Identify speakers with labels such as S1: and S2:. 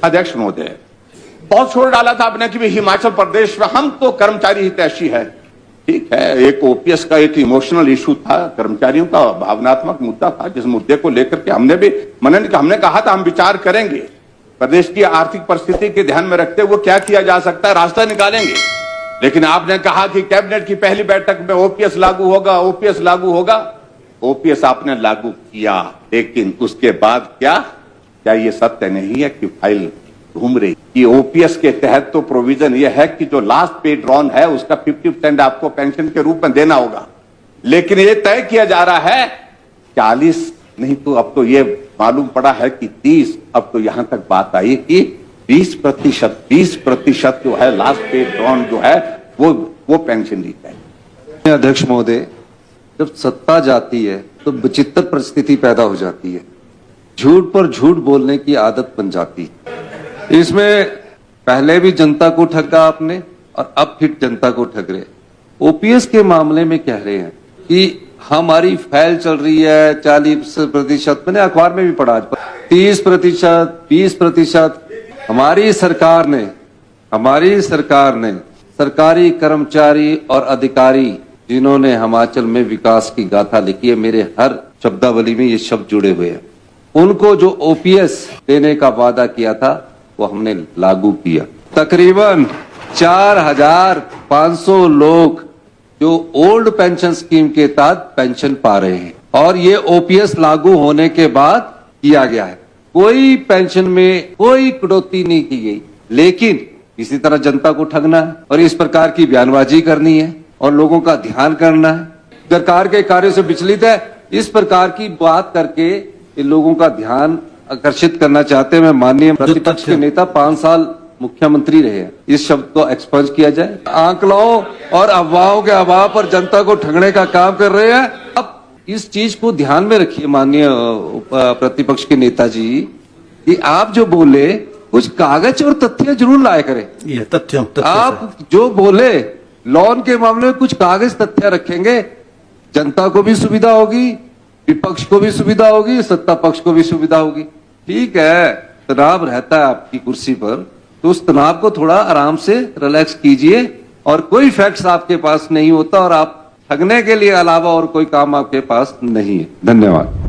S1: अध्यक्ष महोदय, बहुत छोड़ डाला था आपने कि भी हिमाचल प्रदेश में हम तो कर्मचारी हितैषी है। ठीक है, एक ओपीएस का एक इमोशनल इशू था, कर्मचारियों का भावनात्मक मुद्दा था, जिस मुद्दे को लेकर के हमने भी हमने कहा था हम विचार करेंगे, प्रदेश की आर्थिक परिस्थिति के ध्यान में रखते हुए क्या किया जा सकता है, रास्ता निकालेंगे। लेकिन आपने कहा कि कैबिनेट की पहली बैठक में ओपीएस लागू होगा, ओपीएस लागू होगा। ओपीएस आपने लागू किया, लेकिन उसके बाद क्या ये सत्य नहीं है कि फाइल घूम रही कि ओपीएस के तहत तो प्रोविजन यह है कि जो लास्ट पे ड्रॉन है उसका 50% आपको पेंशन के रूप में देना होगा, लेकिन ये तय किया जा रहा है 40 नहीं तो अब तो ये मालूम पड़ा है कि 30। अब तो यहां तक बात आई कि 20% जो है लास्ट पे ड्रॉन जो है वो पेंशन दी जाए।
S2: अध्यक्ष महोदय, जब सत्ता जाती है तो विचित्र परिस्थिति पैदा हो जाती है, झूठ पर झूठ बोलने की आदत बन जाती है। इसमें पहले भी जनता को ठगा आपने और अब फिर जनता को ठग रहे। ओपीएस के मामले में कह रहे हैं कि हमारी फाइल चल रही है 40%, मैंने अखबार में भी पढ़ा, 30%, 20%। हमारी सरकार ने सरकारी कर्मचारी और अधिकारी जिन्होंने हिमाचल में विकास की गाथा लिखी है, मेरे हर शब्दावली में ये शब्द जुड़े हुए हैं, उनको जो ओपीएस देने का वादा किया था वो हमने लागू किया। तकरीबन 4500 लोग जो ओल्ड पेंशन स्कीम के तहत पेंशन पा रहे हैं और ये ओपीएस लागू होने के बाद किया गया है। कोई पेंशन में कोई कटौती नहीं की गई, लेकिन इसी तरह जनता को ठगना है और इस प्रकार की बयानबाजी करनी है और लोगों का ध्यान करना है, सरकार के कार्यों से विचलित है, इस प्रकार की बात करके इन लोगों का ध्यान आकर्षित करना चाहते हैं। मैं माननीय प्रतिपक्ष के नेता 5 साल मुख्यमंत्री रहे हैं, इस शब्द को एक्सपंज किया जाए। आंकड़ों और अफवाहों के अभाव पर जनता को ठगने का काम कर रहे हैं। अब इस चीज को ध्यान में रखिए माननीय प्रतिपक्ष के नेताजी, कि आप जो बोले कुछ कागज और तथ्य जरूर लाया करें।
S3: ये तथ्य
S2: आप जो बोले लोन के मामले में कुछ कागज तथ्य रखेंगे, जनता को भी सुविधा होगी, विपक्ष को भी सुविधा होगी, सत्ता पक्ष को भी सुविधा होगी। ठीक है, तनाव रहता है आपकी कुर्सी पर, तो उस तनाव को थोड़ा आराम से रिलैक्स कीजिए और कोई फैक्ट्स आपके पास नहीं होता और आप ठगने के लिए अलावा और कोई काम आपके पास नहीं है। धन्यवाद।